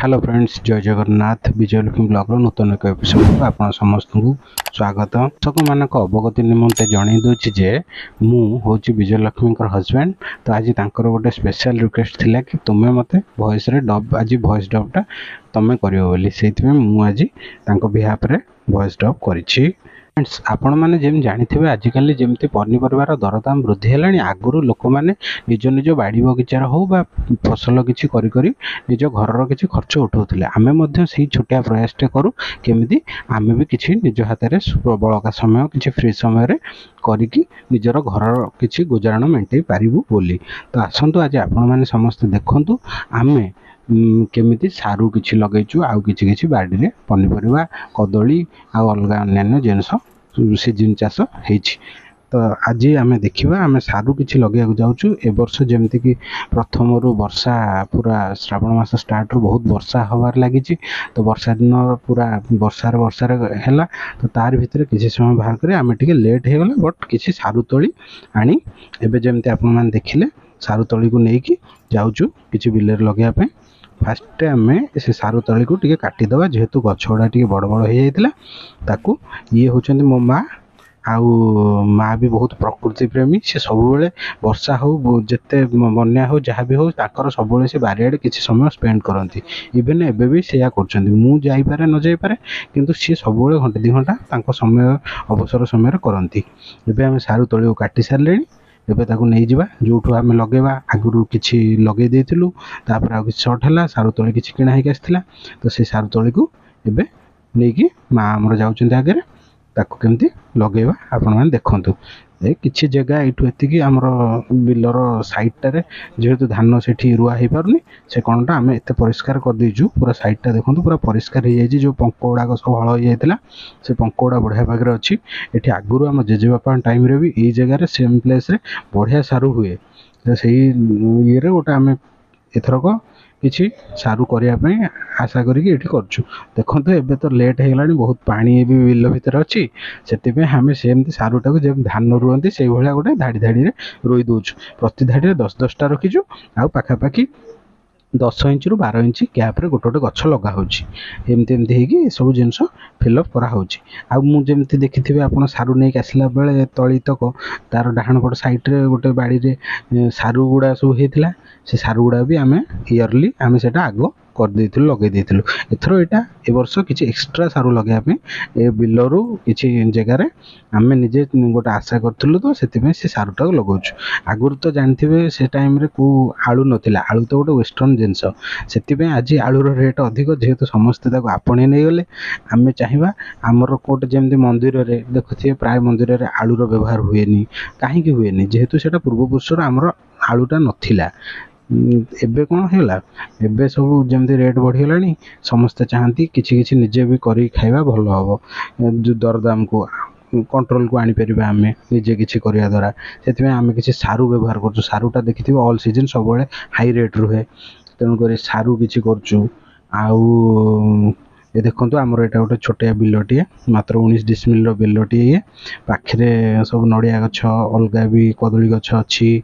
Hello friends, जय Jagannath. Vijayalakshmi blogger नूतन एक episode को आप समस्त को स्वागत। दर्शक मान अवगति निमंते जन दूसरी जे मु हूँ विजयलक्ष्मी हजबैंड। तो आज तांकर गोटे स्पेशल रिक्वेस्ट थिला कि तुम्हें मते वॉइस रे डब आज वॉइस डबटा तुम्हें करियो बोली, सेइथिमे मु आज तांको बिहाफ रे वॉइस डब करिछि। फ्रेंड्स, आपण मैंने जमी जानी आजिकल जमी पनीपरिवार दरदाम वृद्धि है। आगुरी लोक मैंने निज निज बाड़ी बगीचार हो बा फसल किसी करी निज घर किसी खर्च उठाऊले। आम से छोटिया प्रयासटे करूँ केमी आम भी किसी निज हाथ में बड़का समय किसी फ्री समय करिकी निजर घर किसी गुजारण मेंटेन पारिबु बोली। तो आसतु आज आपण मैंने समस्ते देखंतु आमे केमिति सारू किछि लगैछु आउ किछि किछि बाड़ी रे पनीपरिवा कदली आउ अलगा अन्य जिनस सीजन चाष होइछि। तो आज आम देखा आम सारू किछि लगे जाऊँ। ए वर्ष जमती कि प्रथम वर्षा पूरा श्रावण मास स्टार्ट बहुत वर्षा हबार लगी। तो वर्षा दिन पूरा वर्षार है। तो तार भितर किसी समय बाहर कर आम टे लेट हो गला, बट किसी सारू तली आनी एबे जमती आपण मैंने देखिले सारू तली को लेकिन जाऊँ किसी बिलर लगे। फास्ट आम से सारू तली को टे काटिदेवा, जेहेतु गछ गुड़ा टे बड़ बड़ हो जाता ताकू। ये होचंदी मो माँ आउ माँ भी बहुत प्रकृति प्रेमी। से सब वर्षा हो जिते बन्या हो जहाँ भी हो ताकर सब से बारियाड़े किसी समय स्पेंड करती। इवेन एबे भी से मु जाइपारे न जाइपारे किंतु सी सब घंटे 2 घंटा तांको समय अवसर समय करती। एबे आम सारू तली को काटी सारे एबे ताकू नहीं जावा जो आम लगेवा। आगुरी किसी लगे देलु तापर आ सर्ट है सारू तली किसी किଣା होगी आसाला। तो से सारू तली को एबे नहीं कि माँ आमर जाऊँ आगे ताकू केमती लगेवा आपण मैंने देखंतु। किछि जगह एठू एतिकी आमर बिलर साइडटारे जेहेतु धान सेठी रुआ हो पारुनी से कणटा आम एत परिष्कार कर देइछु। पूरा साइडटा देखंतु पूरा परिष्कार हो जाइछि। जो पंक गुड़ाक सब हल हो जाइतिला से पंक गुड़ा बढ़िया भाग अच्छी। एठी आगुरु आम जेजेबापा टाइम रे भी एई जगह सेम प्लेस रे बढ़िया सारू हुए। तो सही ये गोटे आम एथरक किसी सारू करने आशा करी करछु। देखो एबे तो लेट हो गलानी, बहुत पानी भी बिल भितर अच्छी। से आम सेमती सारूटा को जब धान रुहती से भाया गोटे धाड़ी धाड़ी रोई दौचु। प्रति धाड़ी 10-10टा रखीचु आउ पाखापाखि 10 इंच रु 12 इंच गैप रे गोटे गोटे गछ लगा होची। एमती एमती होगी सब जिनस फिलअप करा होची। आ मु जेमती देखिथिबे आपण सारू नहीं आसला बेले तली तक तार डाहाण पट साइड रे गोटे बाड़ी रे सारू गुड़ा सब हेतिला। से सारू गुड़ा भी आम इयरली आम सेटा आग कर देइथिलु लगे देइथिलु। एथरो एटा ए वर्ष किछि एक्स्ट्रा सारू लगे पे ए बिलरू किछि जगह रे आम निजे गोटे आशा करथिलु। तो सेति से सारूटा लगाउछु। आगुर तो जानथिबे से टाइम रे को आलू नथिला। आलू तो गोटे वेस्टर्न जिनस, से आज आलूर रेट अधिक जेहेतु समस्ते ताको आपणे नहीं गले। आम चाहिए आमर कोटे जमी मंदिर रे देखुए प्राय मंदिर रे आलूर व्यवहार हुएनी। कहीं हुएनी जेहेतु सेटा पूर्वपुरुषर आमर आलूटा नथिला। एबे कौन होगा एबे सब जमी रेट बढ़ीगलानी समस्ते चाहती किसी किसी निजे भी करी खाइबा भल हम। जो दरदाम को कंट्रोल को आनीपर आम निजे किसी करने द्वारा से आम किसी सारू व्यवहार कर। सारूटा देखिए ऑल सीजन सब हाई रेट रुहे। तेणुक सारू किसी करुँ। आउ ये देखो आमर यहाँ गोटे छोटिया बिलटे मात्र 19 डिसमिल बिलटे। ये पाखे सब नड़िया गछ अलगा भी कदली गछ अच्छी।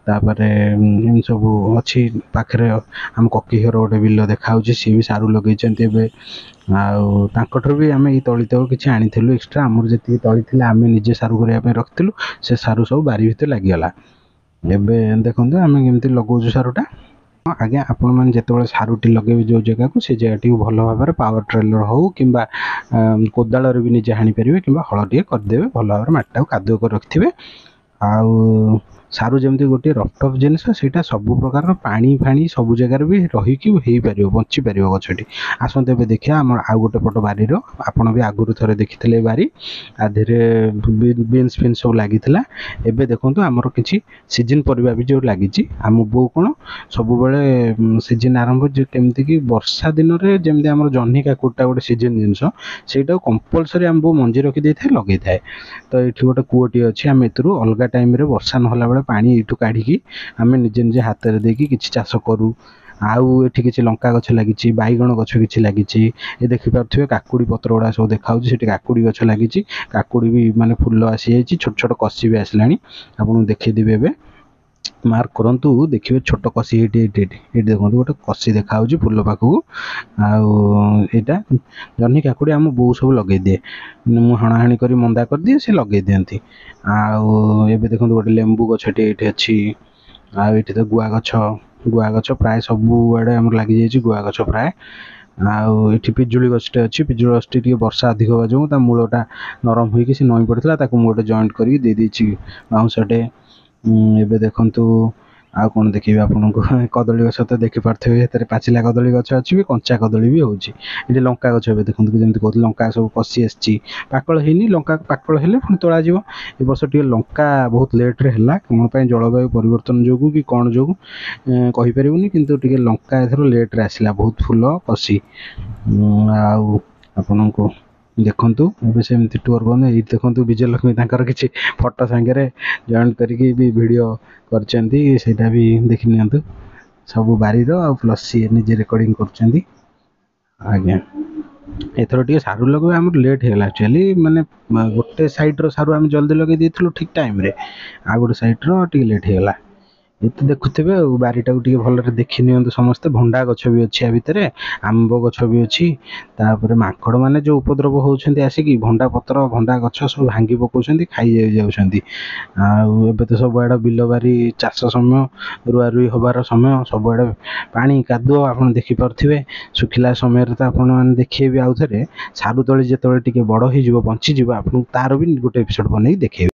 तापरे इन सब अच्छी पाखे आम ककीहर गोटे बिल देखा सी भी सारू लगे। आठू भी आम ये तली तक किसी आनीलु एक्सट्रा आमर जी तली थी आम निजे सारू करने रखिलु। से सारू सब बारी भितर लगिगला। एबे देखो आम केमती लगाऊँ सारूटा। आज्ञा आपण मैंने जिते सारूटी लगे जो जगह को से जगह भल भाव में पावर ट्रेलर हो कि कोदाल भी निजे हाणी पारे कि हल टे करदे भल भाव में माटा कादुଅ कर रखिथे। आउ सारू जमी गोटे रफटफ जिनस से सब प्रकार पानी फाणी सब जगार भी रहीकि हो पार बची पार गछटी। आसते ए देखिए आम आउ गोटे पट बारी आपण भी आगुरी थे देखी बारी आधे बीन्स फिन्स सब लगी। एबे देखो आमर किसी सीजन परिबा भी जो लगी। आम बो कौन सब सीजन आरंभ जो केमती कि वर्षा दिन में जमी आम जह्नी काकुटा गोटे सीजन जिनस से कंपलसरी आम बो मंजी रखी दे था लगे थाए। तो ये गोटे कूटी अच्छी आम एथरू अलग टाइम वर्षा नहला बेले पानी यू काढ़ी आम निजे निजे हाथ में देकी किसी चाष करूँ। आउ एठी किसी लंका गछ लगी बैगण गछ किसी लगी। ये देखिपे काकुड़ी पत्र गुड़ा सब देखा काकुड़ी गछ लगी। काकुड़ी भी माने फुल आसी जाइए छोट छोट कसी भी आसला आपको देखीदेवी। ମାର୍କ କରନ୍ତୁ ଦେଖିବେ ଛୋଟ କଷି ଏଇଠି ଦେଖନ୍ତୁ ଗୋଟେ କଷି ଦେଖାହେଉଛି ଫୁଲ ପାଖକୁ। ଆଉ ଏଇଟା ଜହ୍ନି କାକୁଡ଼ି ଆମ ବୋଉ ସବୁ ଲଗେଇଦିଏ, ମୁଁ ହଣାହଣି କରି ମନ୍ଦା କରିଦିଏ, ସେ ଲଗେଇ ଦିଅନ୍ତି। ଆଉ ଏବେ ଦେଖନ୍ତୁ ଗୋଟେ ଲେମ୍ବୁ ଗଛଟି ଏଇଠି ଅଛି। ଆଉ ଏଇଠି ତ ଗୁଆ ଗଛ ପ୍ରାୟ ସବୁଆଡ଼େ ଆମର ଲାଗିଯାଇଛି ଗୁଆ ଗଛ ପ୍ରାୟ। ଆଉ ଏଠି ପିଜୁଳି ଗଛଟେ ଅଛି, ପିଜୁଳି ଗଛଟି ଟିକେ ବର୍ଷା ଅଧିକ ହେବା ଯୋଗୁଁ ତା ମୂଳଟା ନରମ ହୋଇକି ସେ ନଇଁ ପଡ଼ିଥିଲା, ତାକୁ ମୁଁ ଗୋଟେ ଜଏଣ୍ଟ କରିକି ଦେଇଦେଇଛି ବାଉଁଶଟେ। ଏବେ ଦେଖନ୍ତୁ ଆଉ କ'ଣ ଦେଖିବି ଆପଣଙ୍କୁ, କଦଳୀ ଗଛ ତ ଦେଖିପାରୁଥିବେ, ସେଥିରେ ପାଚିଲା କଦଳୀ ଗଛ ଅଛି ବି କଞ୍ଚା କଦଳୀ ବି ହେଉଛି। ଏଠି ଲଙ୍କା ଗଛ ଏବେ ଦେଖନ୍ତୁ, ଯେମିତି କହୁଥିଲି ଲଙ୍କା ସବୁ କଷି ଆସିଛି, ପାକଳ ହେଇନି, ଲଙ୍କା ପାକଳ ହେଲେ ପୁଣି ତୋଳାଯିବ। ଏ ବର୍ଷ ଟିକେ ଲଙ୍କା ବହୁତ ଲେଟ୍ରେ ହେଲା, କ'ଣ ପାଇଁ ଜଳବାୟୁ ପରିବର୍ତ୍ତନ ଯୋଗୁଁ କି କ'ଣ ଯୋଗୁଁ କହିପାରିବୁନି, କିନ୍ତୁ ଟିକେ ଲଙ୍କା ଏଥର ଲେଟ୍ରେ ଆସିଲା, ବହୁତ ଫୁଲ କଷି। ଆଉ ଆପଣଙ୍କୁ ଦେଖନ୍ତୁ ଏବେ ସେମିତି ଟୁର୍ ବନ୍ଦ। ଏଇ ଦେଖନ୍ତୁ ବିଜୟଲକ୍ଷ୍ମୀ ତାଙ୍କର କିଛି ଫଟୋ ସାଙ୍ଗରେ ଜଏଣ୍ଟ କରିକି ବି ଭିଡ଼ିଓ କରିଛନ୍ତି, ସେଇଟା ବି ଦେଖି ନିଅନ୍ତୁ। ସବୁ ବାରିର ଆଉ ପ୍ଲସ୍ ସିଏ ନିଜେ ରେକର୍ଡ଼ିଂ କରୁଛନ୍ତି। ଆଜ୍ଞା, ଏଥର ଟିକେ ସାରୁ ଲଗାଇବା ଆମର ଲେଟ୍ ହେଇଗଲା ଆକ୍ଚୁଆଲି, ମାନେ ଗୋଟେ ସାଇଡ଼୍ର ସାରୁ ଆମେ ଜଲ୍ଦି ଲଗାଇ ଦେଇଥିଲୁ ଠିକ୍ ଟାଇମ୍ରେ, ଆଉ ଗୋଟେ ସାଇଡ଼୍ର ଟିକେ ଲେଟ୍ ହେଇଗଲା। ଏତେ ଦେଖୁଥିବେ ଆଉ ବାରିଟାକୁ ଟିକେ ଭଲରେ ଦେଖି ନିଅନ୍ତୁ ସମସ୍ତେ। ଭଣ୍ଡା ଗଛ ବି ଅଛି ଆ ଭିତରେ, ଆମ୍ବ ଗଛ ବି ଅଛି। ତାପରେ ମାଙ୍କଡ଼ ମାନେ ଯେଉଁ ଉପଦ୍ରବ ହେଉଛନ୍ତି ଆସିକି ଭଣ୍ଡା ପତ୍ର ଭଣ୍ଡା ଗଛ ସବୁ ଭାଙ୍ଗି ପକାଉଛନ୍ତି, ଖାଇ ଯାଉଛନ୍ତି। ଆଉ ଏବେ ତ ସବୁଆଡ଼େ ବିଲବାରି ଚାଷ ସମୟ, ରୁଆ ରୁଇ ହେବାର ସମୟ, ସବୁଆଡ଼େ ପାଣି କାଦୁଅ ଆପଣ ଦେଖିପାରୁଥିବେ। ଶୁଖିଲା ସମୟରେ ତ ଆପଣମାନେ ଦେଖିବେ ବି ଆଉଥରେ ସାରୁ ତଳି ଯେତେବେଳେ ଟିକେ ବଡ଼ ହେଇଯିବ ବଞ୍ଚିଯିବ, ଆପଣଙ୍କୁ ତାର ବି ଗୋଟେ ଏପିସୋଡ଼ ବନେଇକି ଦେଖେଇବି।